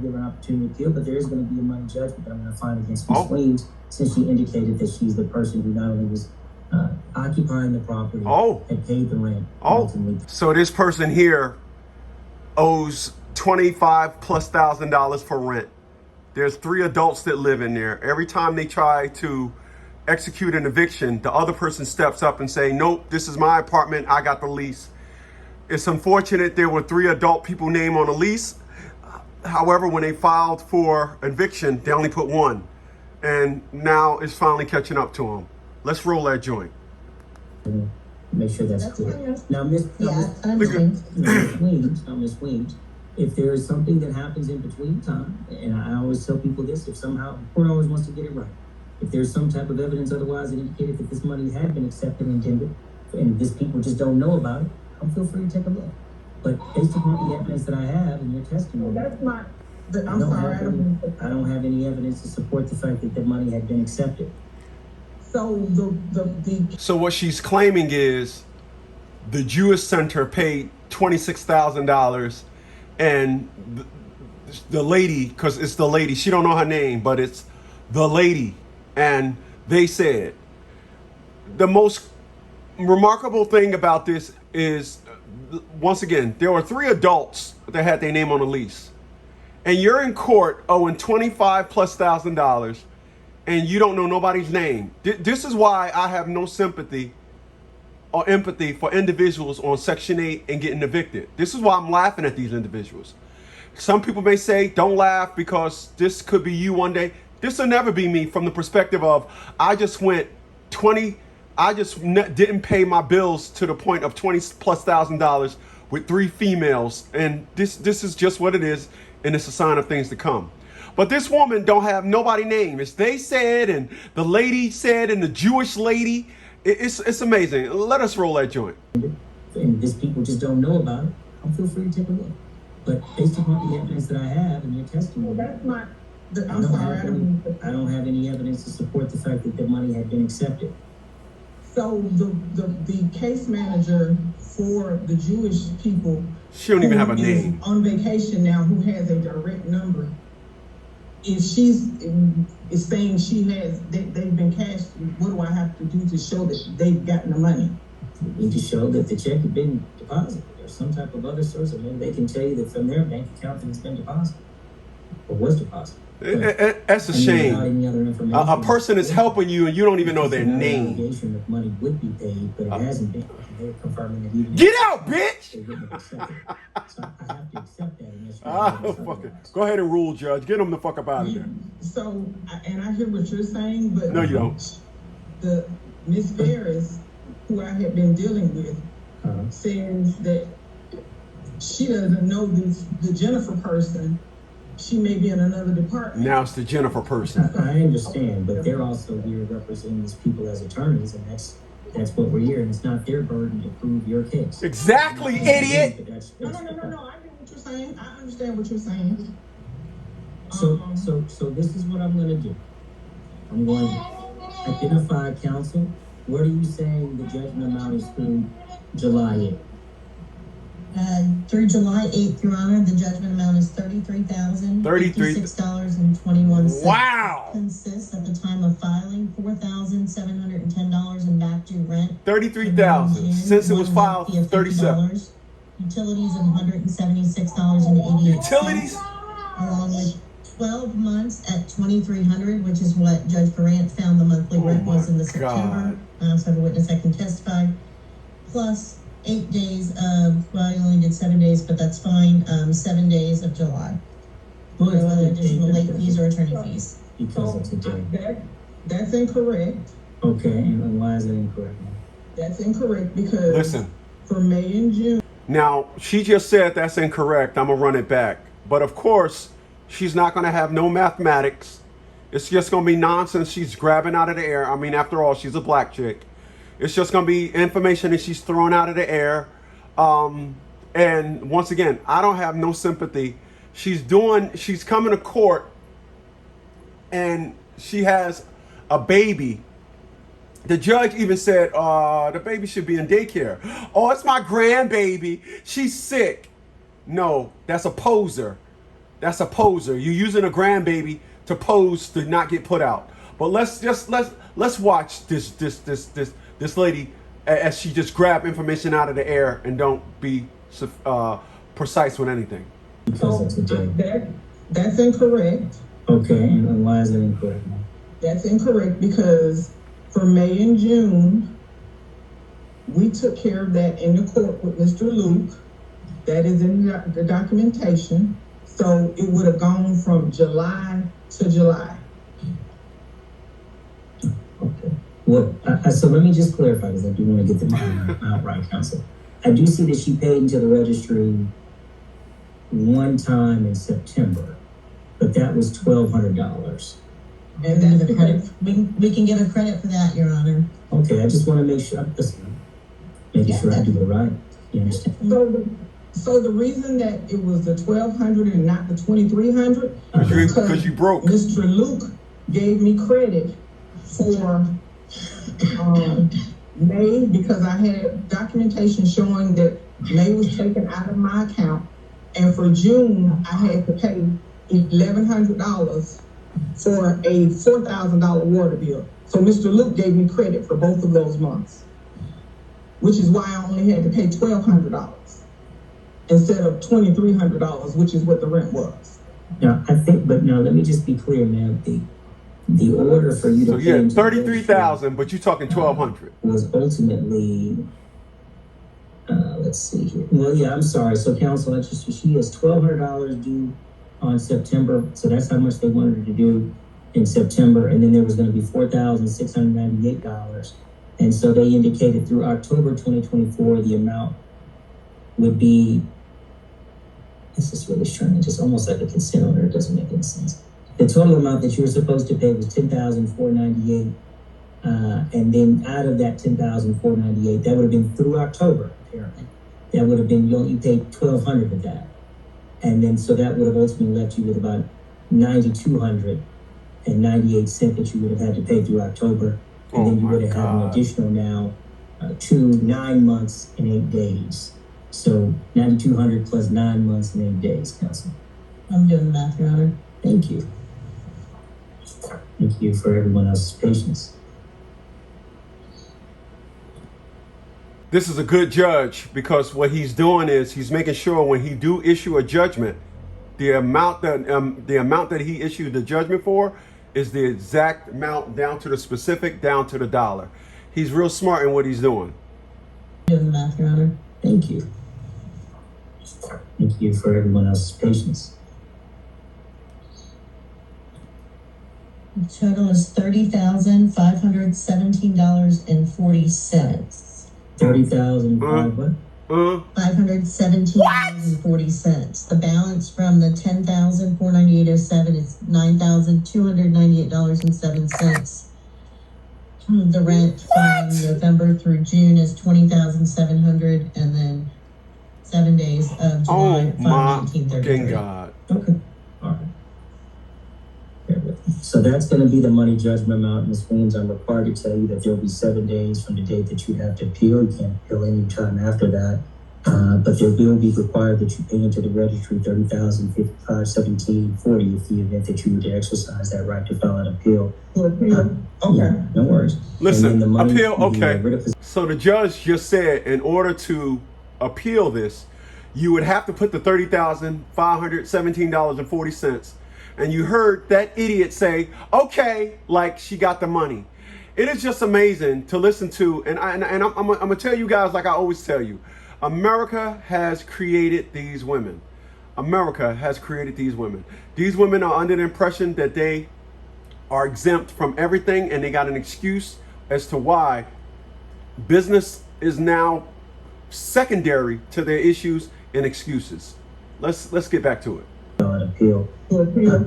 give her an opportunity to appeal, but there is going to be a money judgment that I'm going to find against Ms. Weems, since she indicated that she's the person who not only was occupying the property, had paid the rent. So this person here owes $25,000+ for rent. There's 3 adults that live in there. Every time they try to execute an eviction, the other person steps up and say, nope, this is my apartment, I got the lease. It's unfortunate there were 3 adult people named on the lease. However, when they filed for eviction, they only put 1. And now it's finally catching up to them. Let's roll that joint. Make sure that's clear. Now, Miss Weems, if there is something that happens in between time, and I always tell people this, if somehow the court always wants to get it right, if there's some type of evidence otherwise that indicated that this money had been accepted and intended, and these people just don't know about it, feel free to take a look. But based upon the evidence that I have in your testimony, that's not. I don't have any evidence to support the fact that the money had been accepted. So what she's claiming is the Jewish Center paid $26,000, and the lady, because it's the lady, she don't know her name, but it's the lady, and they said the most remarkable thing about this is, once again, there were 3 adults that had their name on the lease, and you're in court owing $25,000+, and you don't know nobody's name. This is why I have no sympathy or empathy for individuals on Section 8 and getting evicted. This is why I'm laughing at these individuals. Some people may say, don't laugh because this could be you one day. This will never be me, from the perspective of I just didn't pay my bills to the point of $20,000+ with 3 females. And this is just what it is. And it's a sign of things to come. But this woman don't have nobody name. It's they said, and the lady said, and the Jewish lady. It's amazing. Let us roll that joint. And these people just don't know about it. Feel free to take a look. But based upon the evidence that I have in your testimony, that's not. I don't have any evidence to support the fact that the money had been accepted. So the case manager for the Jewish people, she don't even have a name, on vacation now, who has a direct number, if she's is saying they've been cashed, what do I have to do to show that they've gotten the money? You need to show that the check had been deposited. There's some type of other source of money. They can tell you that from their bank account that it's been deposited or was deposited. That's a shame. A person is helping you and you don't even know their name. That money would be paid, but it hasn't been. They're confirming that even get out, bitch! So I have to accept that. Fuck it. Go ahead and rule, Judge. Get them the fuck up out of there. So, and I hear what you're saying, but no, you don't. The Miss Ferris, who I have been dealing with, says that she doesn't know the Jennifer person. She may be in another department. Now it's the Jennifer person. I understand, but they're also here representing these people as attorneys, and that's what we're here, and it's not their burden to prove your case. Exactly, idiot. No. I get what you're saying. I understand what you're saying. So this is what I'm going to do. I'm going to identify counsel. What are you saying the judgment amount is through July 8th? Through July 8th, Your Honor, the judgment amount is $33,056.21. Wow! Consists at the time of filing $4,710 in back due rent. $33,000 since it was filed. $37. Utilities of $176.88. Utilities, along with 12 months at $2,300, which is what Judge Durant found the monthly rent was in the September. So the witness I can testify, plus 8 days of, well, you only did 7 days, but that's fine. 7 days of July. With additional late fees or attorney fees. Because it's a day. That's incorrect. Okay, and why is it incorrect? That's incorrect because listen, for May and June. Now, she just said that's incorrect. I'm going to run it back. But of course, she's not going to have no mathematics. It's just going to be nonsense she's grabbing out of the air. I mean, after all, she's a black chick. It's just going to be information that she's throwing out of the air. And once again, I don't have no sympathy. She's coming to court and she has a baby. The judge even said, the baby should be in daycare. Oh, it's my grandbaby. She's sick. No, that's a poser. That's a poser. You're using a grandbaby to pose to not get put out. But let's watch this lady as she just grab information out of the air and don't be precise with anything. So that's incorrect. Okay, and why is it incorrect? That's incorrect because for May and June, we took care of that in the court with Mr. Luke. That is in the documentation. So it would have gone from July to July. Okay. Well, so let me just clarify because I do want to get the money out right, counsel. I do see that she paid into the registry one time in September, but that was $1,200. And that's because we can give a credit for that, Your Honor. Okay, I just want to make sure. Making sure I do it right. You understand? So the reason that it was the $1,200 and not the $2,300 because you broke. Mr. Luke gave me credit for May because I had documentation showing that May was taken out of my account, and for June I had to pay $1,100 for a $4,000 water bill. So Mr. Luke gave me credit for both of those months, which is why I only had to pay $1,200 instead of $2,300, which is what the rent was. Now, I think, but now let me just be clear, ma'am. The order for you to pay into 33,000, but you're talking 1,200 was ultimately. Let's see here. Well, yeah, I'm sorry. So, counsel, she has $1,200 due on September. So that's how much they wanted her to do in September, and then there was going to be $4,698. And so they indicated through October 2024, the amount would be, this is really strange. It's almost like a consent order. It doesn't make any sense. The total amount that you were supposed to pay was $10,498. And then out of that $10,498, that would have been through October, apparently. That would have been, you paid $1,200 of that. And then, so that would have ultimately left you with about $9,298 that you would have had to pay through October. And then you would have had an additional now 9 months and 8 days. So $9,200 plus 9 months and 8 days, counsel. I'm doing the math, Your Honor. Thank you. Thank you for everyone else's patience. This is a good judge because what he's doing is he's making sure when he do issue a judgment, the amount that he issued the judgment for is the exact amount down to the specific, down to the dollar. He's real smart in what he's doing. Doing the math, Your Honor. Thank you. Thank you for everyone else's patience. The total is $30,517.40. 30,000 what? $517.40. The balance from the $10,498.07 is $9,298.07. The rent from November through June is $20,700, and then 7 days of July, $519.33. God. Okay. All right. So that's going to be the money judgment amount. Ms. Williams, I'm required to tell you that there will be 7 days from the date that you have to appeal. You can't appeal any time after that. But there will be required that you pay into the registry $30,517.40 if the event that you were to exercise that right to file an appeal. Okay. Yeah, no worries. Listen, appeal, okay. So the judge just said in order to appeal this, you would have to put the $30,517.40. And you heard that idiot say, okay, like she got the money. It is just amazing to listen to. And I'm going to tell you guys like I always tell you. America has created these women. America has created these women. These women are under the impression that they are exempt from everything, and they got an excuse as to why business is now secondary to their issues and excuses. Let's get back to it. Appeal. Okay. Yeah,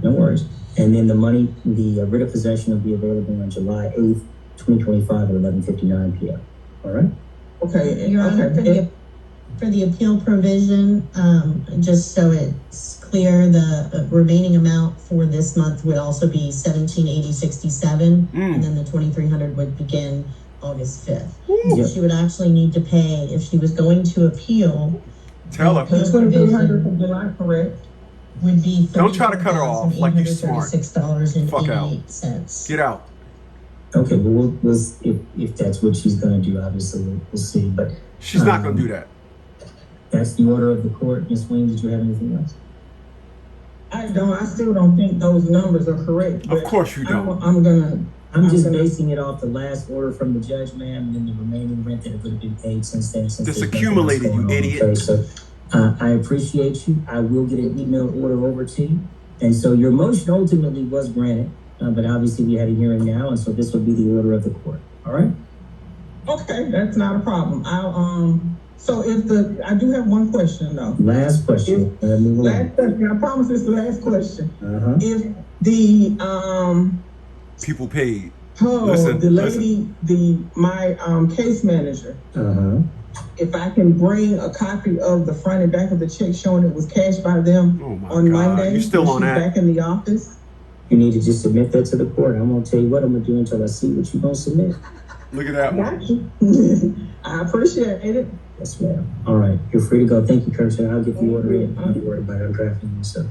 no worries. And then the money, the writ of possession will be available on July 8th, 2025 at 11:59 p.m. All right? Okay. Your Honor, for the appeal provision, just so it's clear, the remaining amount for this month would also be $1,780.67, and then the $2,300 would begin August 5th. So she would actually need to pay, if she was going to appeal. Tell her. $2,300 for July, correct? would be Don't try to cut her off like you smart. Fuck out. $34,836. Get out. Okay, well, if that's what she's gonna do, obviously we'll see. But She's not gonna do that. That's the order of the court. Ms. Wayne, did you have anything else? I still don't think those numbers are correct. Of course you don't. I'm just basing it off the last order from the judge, ma'am, and then the remaining rent that would have been paid since then. This accumulated, you idiot. Okay, so I appreciate you. I will get an email order over to you. And so your motion ultimately was granted, but obviously we had a hearing now, and so this will be the order of the court. All right? Okay, that's not a problem. So I do have one question though. Last question. Last question. I promise it's the last question. Uh-huh. If the people paid. the lady, my case manager. Uh-huh. If I can bring a copy of the front and back of the check showing it was cashed by them on Monday, you still on that? Back in the office. You need to just submit that to the court. I'm gonna tell you what I'm gonna do until I see what you're gonna submit. Look at that one. Got you. I appreciate it. Yes, ma'am. All right, you're free to go. Thank you, Kirsten. I'll get the order in. Don't worry about it. I'm drafting this up.